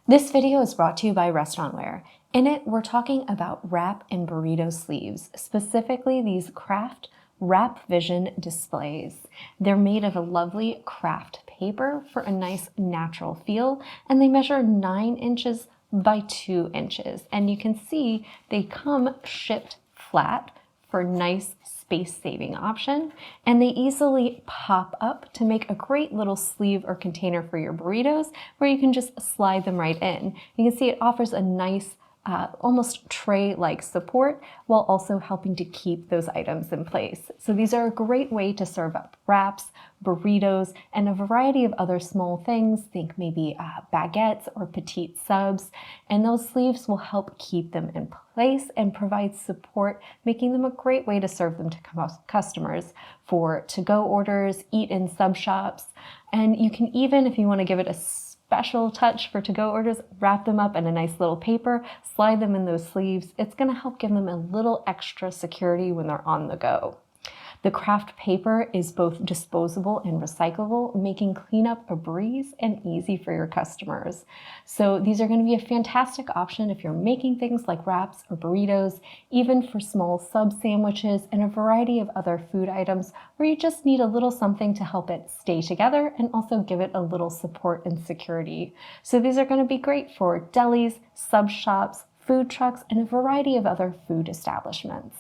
This video is brought to you by Restaurantware. In it, we're talking about wrap and burrito sleeves, specifically these Kraft Wrap Vision displays. They're made of a lovely Kraft paper for a nice natural feel, and they measure 9 inches by 2 inches. And you can see they come shipped flat for nice space-saving option, and they easily pop up to make a great little sleeve or container for your burritos where you can just slide them right in. You can see it offers a nice almost tray-like support while also helping to keep those items in place. So these are a great way to serve up wraps, burritos, and a variety of other small things. Think maybe baguettes or petite subs, and those sleeves will help keep them in place and provide support, making them a great way to serve them to customers for to-go orders, eat-in sub shops, and you can even, if you want to give it a special touch for to-go orders, wrap them up in a nice little paper, slide them in those sleeves. It's going to help give them a little extra security when they're on the go. The Kraft paper is both disposable and recyclable, making cleanup a breeze and easy for your customers. So these are going to be a fantastic option if you're making things like wraps or burritos, even for small sub sandwiches and a variety of other food items where you just need a little something to help it stay together and also give it a little support and security. So these are going to be great for delis, sub shops, food trucks, and a variety of other food establishments.